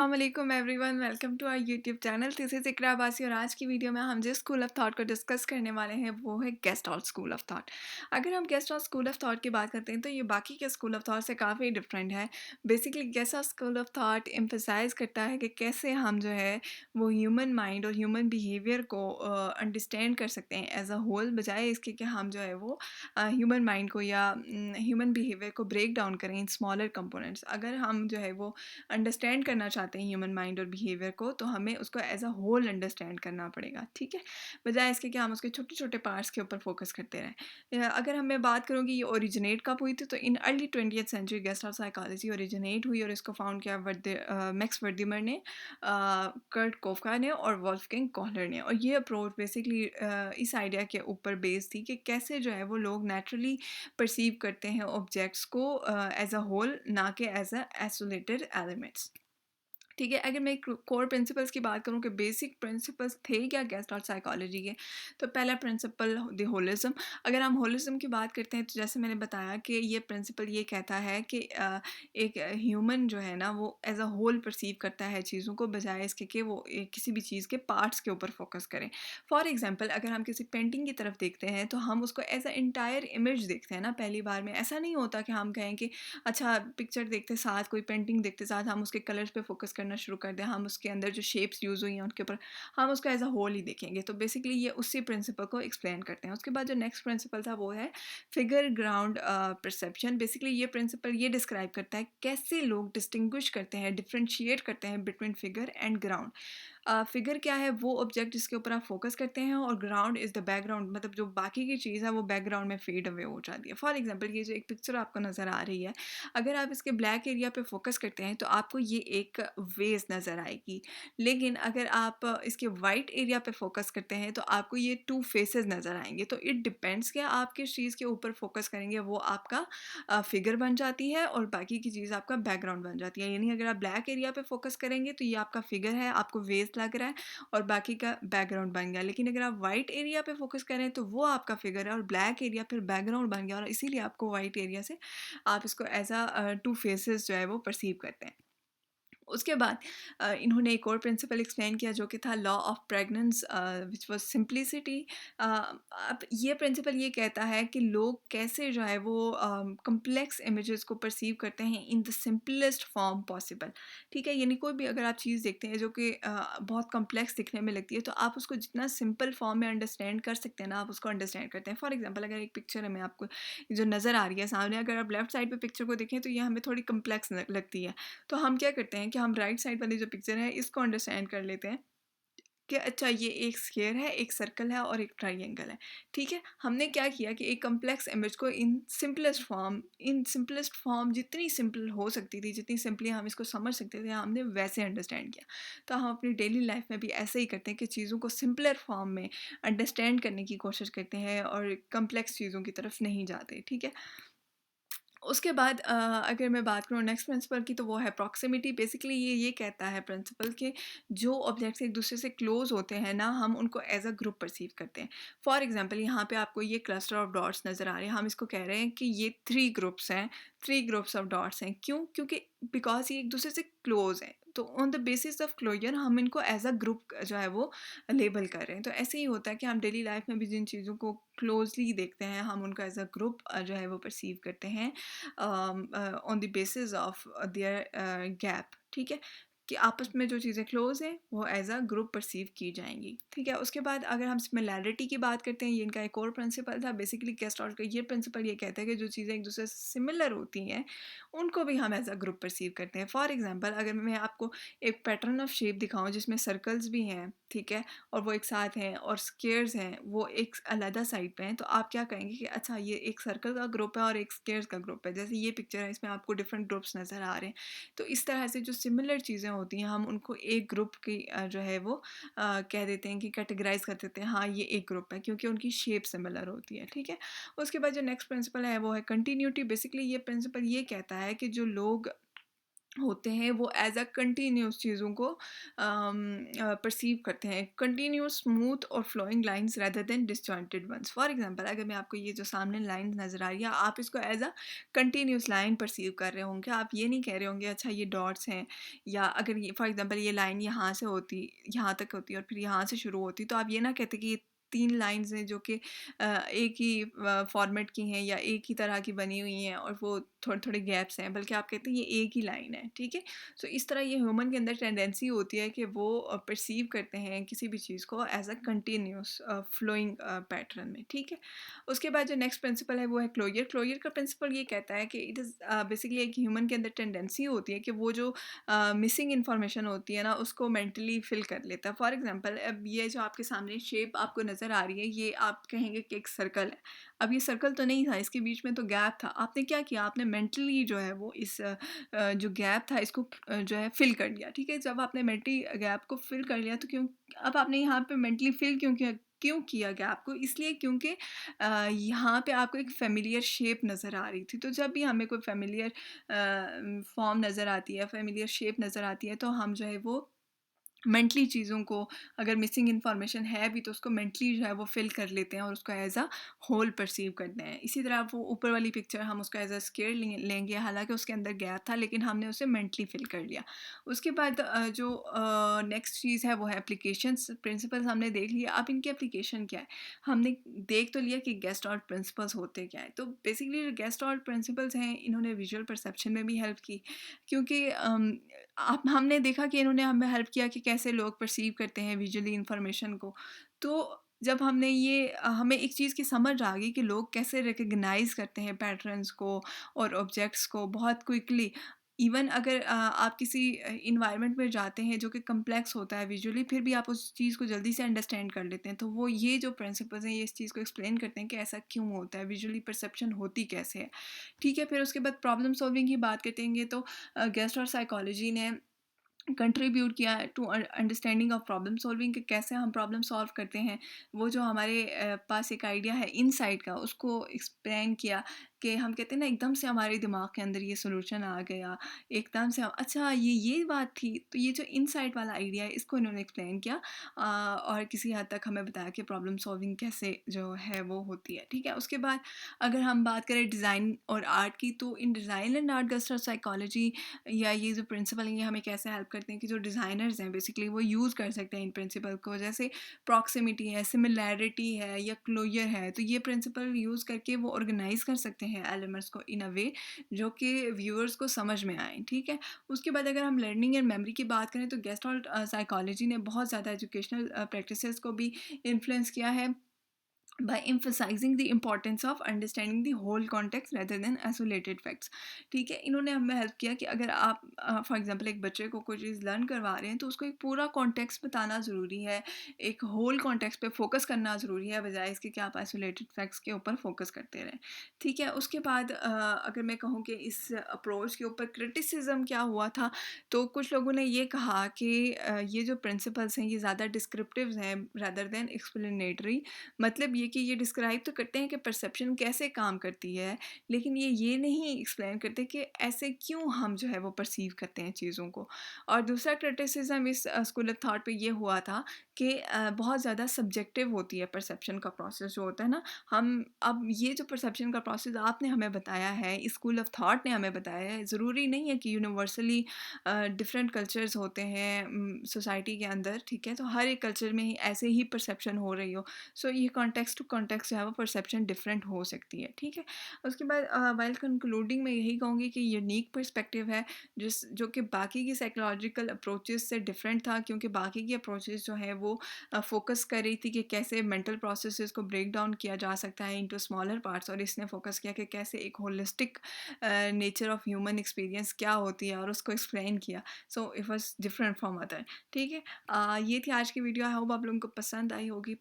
अस्सलाम everyone, welcome to our YouTube channel. This is Iqra Abbasi और आज की वीडियो में हम जिस स्कूल ऑफ थॉट को डिस्कस करने वाले हैं वो है गेस्टॉल्ट स्कूल ऑफ थॉट। अगर हम गेस्टॉल्ट स्कूल ऑफ थॉट की बात करते हैं तो ये बाकी के स्कूल ऑफ थॉट से काफ़ी डिफरेंट है। Basically gestalt school of thought emphasize करता है कि कैसे हम जो है वो ह्यूमन माइंड और ह्यूमन बिहेवियर को अंडरस्टैंड कर सकते हैं एज अ होल, बजाय इसके कि हम जो है वो ह्यूमन माइंड को या ह्यूमन बिहेवियर को ब्रेक डाउन करें इन स्मॉलर कंपोनेंट्स। अगर हम जो है वो अंडरस्टैंड करना चाहते हैं ह्यूमन माइंड और बिहेवियर को, तो हमें उसको एज अ होल अंडरस्टैंड करना पड़ेगा, ठीक है, बजाय इसके कि हम उसके छोटे छोटे पार्ट्स के ऊपर फोकस करते रहें। अगर हम मैं बात करूँ कि ये ओरिजिनेट कब हुई थी, तो in early 20th century guest of psychology originate हुई और इसको फाउंड किया मैक्स वर्दिमर ने, कर्ट कोफका ने और वॉल्फगैंग कोहलर ने। और ये अप्रोच बेसिकली इस आइडिया के ऊपर बेस्ड थी कि कैसे जो है वो लोग नेचुरली परसीव करते हैं ऑब्जेक्ट्स को एज अ होल, ना कि एज अ आइसोलेटेड एलिमेंट्स। ठीक है, अगर मैं कोर प्रिंसिपल्स की बात करूँ कि बेसिक प्रिंसिपल्स थे क्या गेस्टाल्ट साइकोलॉजी के, तो पहला प्रिंसिपल द होलिज्म। अगर हम होलिज्म की बात करते हैं तो जैसे मैंने बताया कि ये प्रिंसिपल ये कहता है कि एक ह्यूमन जो है ना वो एज अ होल परसीव करता है चीज़ों को, बजाय इसके कि वो किसी भी चीज़ के पार्ट्स के ऊपर फोकस करें। फॉर एग्जाम्पल, अगर हम किसी पेंटिंग की तरफ देखते हैं तो हम उसको एज अ इंटायर इमेज देखते हैं ना पहली बार में। ऐसा नहीं होता कि हम कहें कि अच्छा, पिक्चर देखते साथ, कोई पेंटिंग देखते साथ हम उसके कलर्स पे फोकस करना शुरू कर दें, हम उसके अंदर जो शेप्स यूज़ हुई हैं उनके ऊपर हम उसको एज अ होल ही देखेंगे। तो बेसिकली ये उसी प्रिंसिपल को एक्सप्लेन करते हैं। उसके बाद जो नेक्स्ट प्रिंसिपल था वो है फिगर ग्राउंड परसेप्शन। बेसिकली ये प्रिंसिपल ये डिस्क्राइब करता है कैसे लोग डिस्टिंग्विश करते हैं, डिफ्रेंशिएट करते हैं between figure and ground. Figure क्या है, वो ऑब्जेक्ट जिसके ऊपर आप फोकस करते हैं, और ग्राउंड इज़ द बैकग्राउंड, मतलब जो बाकी की चीज़ है वो बैकग्राउंड में फेड अवे हो जाती है। फॉर एग्जांपल, ये जो एक पिक्चर आपको नज़र आ रही है, अगर आप इसके ब्लैक एरिया पे फोकस करते हैं तो आपको ये एक वेज नज़र आएगी, लेकिन अगर आप इसके वाइट एरिया पे फोकस करते हैं तो आपको ये टू फेसेस नज़र आएंगे। तो इट डिपेंड्स कि आप किस चीज़ के ऊपर फोकस करेंगे, वो आपका फिगर बन जाती है और बाकी की चीज़ आपका बैकग्राउंड बन जाती है। यानी अगर आप ब्लैक एरिया पे फोकस करेंगे तो ये आपका फिगर है, आपको वेज लग रहा है और बाकी का बैकग्राउंड बन गया। लेकिन अगर आप वाइट एरिया पे फोकस करें तो वो आपका फिगर है और ब्लैक एरिया फिर बैकग्राउंड बन गया, और इसीलिए आपको वाइट एरिया से आप इसको एज अ टू फेसेस जो है वो परसीव करते हैं। उसके बाद इन्होंने एक और प्रिंसिपल एक्सप्लेन किया जो कि था law of pregnance, which was simplicity. अब ये प्रिंसिपल ये कहता है कि लोग कैसे जो है वो कम्प्लेक्स इमेजेस को परसीव करते हैं in the simplest form possible. ठीक है, यानी कोई भी अगर आप चीज़ देखते हैं जो कि बहुत कम्प्लेक्स दिखने में लगती है, तो आप उसको जितना सिंपल फॉर्म में अंडरस्टैंड कर सकते हैं ना, आप उसको अंडरस्टैंड करते हैं। फॉर एग्जाम्पल, अगर एक पिक्चर है, मैं आपको जो नज़र आ रही है सामने, अगर आप लेफ्ट साइड पे पिक्चर को देखें तो ये हमें थोड़ी कम्प्लेक्स लगती है। तो हम क्या करते हैं कि हम राइट साइड वाली जो पिक्चर है इसको अंडरस्टैंड कर लेते हैं कि अच्छा, ये एक स्क्वायर है, एक सर्कल है और एक ट्राइंगल है। ठीक है, हमने क्या किया कि एक कम्प्लेक्स इमेज को इन सिंपलेस्ट फॉर्म जितनी सिंपल हो सकती थी, जितनी सिंपली हम इसको समझ सकते थे, हमने वैसे अंडरस्टैंड किया। तो हम अपनी डेली लाइफ में भी ऐसे ही करते हैं कि चीज़ों को सिंपलर फॉर्म में अंडरस्टैंड करने की कोशिश करते हैं और कम्प्लेक्स चीज़ों की तरफ नहीं जाते। ठीक है, उसके बाद अगर मैं बात करूँ नेक्स्ट प्रिंसिपल की, तो वो है प्रॉक्सिमिटी। बेसिकली ये कहता है प्रिंसिपल कि जो ऑब्जेक्ट्स एक दूसरे से क्लोज होते हैं ना, हम उनको एज अ ग्रुप परसीव करते हैं। फॉर एग्जांपल, यहाँ पे आपको ये क्लस्टर ऑफ डॉट्स नज़र आ रहे हैं, हम इसको कह रहे हैं कि ये 3 ग्रुप्स हैं, 3 ग्रुप्स ऑफ डॉट्स हैं। क्यों? क्योंकि बिकॉज ये एक दूसरे से क्लोज हैं, तो on the basis of closure हम इनको एज अ ग्रुप जो है वो लेबल कर रहे हैं। तो ऐसे ही होता है कि हम डेली लाइफ में भी जिन चीज़ों को क्लोजली देखते हैं, हम उनको एज अ ग्रुप जो है वो परसीव करते हैं on the basis of their gap. ठीक है, कि आपस में जो चीज़ें क्लोज हैं वो एज अ ग्रुप परसीव की जाएंगी। ठीक है, उसके बाद अगर हम सिमिलैरिटी की बात करते हैं, ये इनका एक और प्रिंसिपल था। बेसिकली गेस्टॉल्ट का ये प्रिंसिपल ये कहता है कि जो चीज़ें एक दूसरे से सिमिलर होती हैं उनको भी हम एज अ ग्रुप परसीव करते हैं। फॉर एग्जाम्पल, अगर मैं आपको एक पैटर्न ऑफ शेप दिखाऊं जिसमें सर्कल्स भी हैं, ठीक है, और वो एक साथ हैं, और स्क्वेयर्स हैं वो एक अलग साइड पे हैं, तो आप क्या कहेंगे कि अच्छा, ये एक सर्कल का ग्रुप है और एक स्क्वेयर्स का ग्रुप है। जैसे ये पिक्चर है, इसमें आपको डिफरेंट ग्रुप्स नज़र आ रहे हैं। तो इस तरह से जो सिमिलर चीज़ें होती हैं हम उनको एक ग्रुप की जो है वो कह देते हैं कि कैटेगराइज कर देते हैं, हाँ ये एक ग्रुप है, क्योंकि उनकी शेप सिमिलर होती है। ठीक है, उसके बाद जो नेक्स्ट प्रिंसिपल है वो है कंटिन्यूटी। बेसिकली ये प्रिंसिपल ये कहता है कि जो लोग होते हैं वो एज़ अ कंटीन्यूअस चीज़ों को परसीव करते हैं, कंटीन्यूअस स्मूथ और flowing lines rather than disjointed ones. For example अगर मैं आपको ये जो सामने लाइन नज़र आ रही है, आप इसको as a continuous line perceive कर रहे होंगे, आप ये नहीं कह रहे होंगे अच्छा ये डॉट्स हैं, या अगर ये फॉर एग्जांपल ये लाइन यहाँ से होती, यहाँ तक होती और फिर यहाँ से शुरू होती, तो आप ये ना कहते कि ये 3 लाइन्स हैं जो कि एक ही फॉर्मेट की हैं या एक ही तरह की बनी हुई हैं और वो थोड़े-थोड़े गैप्स हैं, बल्कि आप कहते हैं ये एक ही लाइन है, ठीक है? सो इस तरह ये ह्यूमन के अंदर टेंडेंसी होती है कि वो परसीव करते हैं किसी भी चीज़ को as a continuous flowing pattern में, ठीक है? उसके बाद जो नेक्स्ट प्रिंसिपल है वो है क्लोजर। क्लोजर का प्रिंसिपल ये कहता है कि इट इज़ बेसिकली एक ह्यूमन के अंदर टेंडेंसी होती है कि वो जो मिसिंग इन्फॉर्मेशन होती है ना उसको मेंटली फिल कर लेता है। फॉर एग्जांपल अब ये जो आपके सामने शेप आपको नज़र आ रही है, ये आप कहेंगे कि एक सर्कल है। अब ये सर्कल तो नहीं था, इसके बीच में तो गैप था। आपने क्या किया, आपने मेंटली जो है वो इस जो गैप था इसको जो है फिल कर लिया, ठीक है? जब आपने मेंटली गैप को फिल कर लिया तो क्यों, अब आपने यहाँ पे मेंटली फिल क्यों किया गैप को? इसलिए क्योंकि यहाँ पे आपको एक फ़ैमिलियर शेप नज़र आ रही थी। तो जब भी हमें कोई फ़ैमिलियर फ़ॉर्म नज़र आती है, फ़ैमिलियर शेप नज़र आती है, तो हम जो है वो मेंटली चीज़ों को, अगर मिसिंग इन्फॉर्मेशन है भी तो उसको मेंटली जो है वो फिल कर लेते हैं और उसको एज अ होल परसीव करते हैं। इसी तरह वो ऊपर वाली पिक्चर हम उसको एज अ स्क्वायर लेंगे, हालांकि उसके अंदर गैप था लेकिन हमने उसे मेंटली फिल कर लिया। उसके बाद जो नेक्स्ट चीज़ है वो है एप्लीकेशंस। प्रिंसिपल्स हमने देख लिया, अब इनकी एप्लीकेशन क्या है, हमने देख तो लिया कि गेस्ट और प्रिंसिपल्स होते क्या है। तो बेसिकली जो गेस्ट और प्रिंसिपल्स हैं इन्होंने विजुअल परसेप्शन में भी हेल्प की, क्योंकि आप हमने देखा कि इन्होंने हमें हेल्प किया कि कैसे लोग परसीव करते हैं विजुअली इंफॉर्मेशन को। तो जब हमने ये हमें एक चीज़ की समझ आ गई कि लोग कैसे रिकॉग्नाइज़ करते हैं पैटर्न्स को और ऑब्जेक्ट्स को बहुत क्विकली। इवन अगर आप किसी एनवायरनमेंट में जाते हैं जो कि कॉम्प्लेक्स होता है विजुअली, फिर भी आप उस चीज़ को जल्दी से अंडरस्टैंड कर लेते हैं। तो वो ये जो प्रिंसिपल्स हैं ये इस चीज़ को एक्सप्लेन करते हैं कि ऐसा क्यों होता है, विजुअली परसेप्शन होती कैसे है। ठीक है, फिर उसके बाद प्रॉब्लम सॉल्विंग की बात करेंगे तो गेस्ट और साइकोलॉजी ने कंट्रीब्यूट किया है to understanding of problem solving, कि कैसे हम प्रॉब्लम सॉल्व करते हैं। वो जो हमारे पास एक आइडिया है इनसाइट का, उसको एक्सप्लेन किया कि हम कहते हैं ना एकदम से हमारे दिमाग के अंदर ये सॉल्यूशन आ गया, एकदम से हम अच्छा ये बात थी, तो ये जो इनसाइट वाला आइडिया है इसको इन्होंने एक्सप्लेन किया। और किसी हद तक हमें बताया कि प्रॉब्लम सॉल्विंग कैसे जो है वो होती है, ठीक है? उसके बाद अगर हम बात करें डिज़ाइन और आर्ट की, तो in design and art gestalt psychology या ये जो प्रिंसिपल हैं ये हमें कैसे हेल्प करते हैं कि जो डिज़ाइनर्स हैं बेसिकली वो यूज़ कर सकते हैं इन प्रिंसिपल को, जैसे प्रॉक्सिमिटी है, सिमिलैरिटी है या क्लोजर है, तो ये प्रिंसिपल यूज़ करके वो ऑर्गेनाइज कर सकते हैं एलिमेंट्स को इन अ वे जो कि व्यूअर्स को समझ में आए, ठीक है? उसके बाद अगर हम लर्निंग एंड मेमोरी की बात करें तो गेस्ट और साइकोलॉजी ने बहुत ज़्यादा एजुकेशनल प्रैक्टिसेस को भी इन्फ्लुएंस किया है by emphasizing the importance of understanding the whole context rather than isolated facts। ठीक है, इन्होंने हमें हेल्प किया कि अगर आप फॉर एग्जांपल एक बच्चे को कोई चीज़ लर्न करवा रहे हैं तो उसको एक पूरा कॉन्टेक्स्ट बताना ज़रूरी है, एक होल कॉन्टेक्स्ट पे फोकस करना ज़रूरी है, बजाय इसके कि आप आइसोलेटेड फैक्ट्स के ऊपर फोकस करते रहें। ठीक है, उसके बाद अगर मैं कहूँ कि इस अप्रोच के ऊपर क्रिटिसिज्म क्या हुआ था, तो कुछ लोगों ने ये कहा कि ये जो प्रिंसिपल्स हैं ये ज़्यादा डिस्क्रिप्टिव हैं rather देन एक्सप्लेनेटरी। मतलब ये कि ये डिस्क्राइब तो करते हैं कि परसेप्शन कैसे काम करती है, लेकिन ये नहीं एक्सप्लेन करते कि ऐसे क्यों हम जो है वो परसीव करते हैं चीज़ों को। और दूसरा क्रिटिसिज्म इस स्कूल ऑफ थॉट पे ये हुआ था कि बहुत ज़्यादा सब्जेक्टिव होती है परसेप्शन का प्रोसेस जो होता है ना। हम अब ये जो परसेप्शन का प्रोसेस आपने हमें बताया है, इस स्कूल ऑफ थॉट ने हमें बताया है, ज़रूरी नहीं है कि यूनिवर्सली डिफरेंट कल्चर्स होते हैं सोसाइटी के अंदर, ठीक है? तो हर एक कल्चर में ही ऐसे ही परसेप्शन हो रही हो। सो ये कॉन्टेक्स्ट टू कॉन्टेक्स्ट जो है वो परसेप्शन डिफरेंट हो सकती है, ठीक है? उसके बाद वाइल कंक्लूडिंग मैं यही कहूँगी कि यूनिक पर्सपेक्टिव है जो कि बाकी की साइकोलॉजिकल अप्रोचेस से डिफरेंट था, क्योंकि बाकी की अप्रोचेस जो है वो फोकस कर रही थी कि कैसे मेंटल प्रोसेसेस को ब्रेक डाउन किया जा सकता है इनटू स्मॉलर पार्ट्स, और इसने फोकस किया कि कैसे एक holistic nature of human experience क्या होती है और उसको एक्सप्लेन किया। So it was different from other, ठीक है? ये थी आज की वीडियो। आई होप आप लोगों को पसंद आई होगी।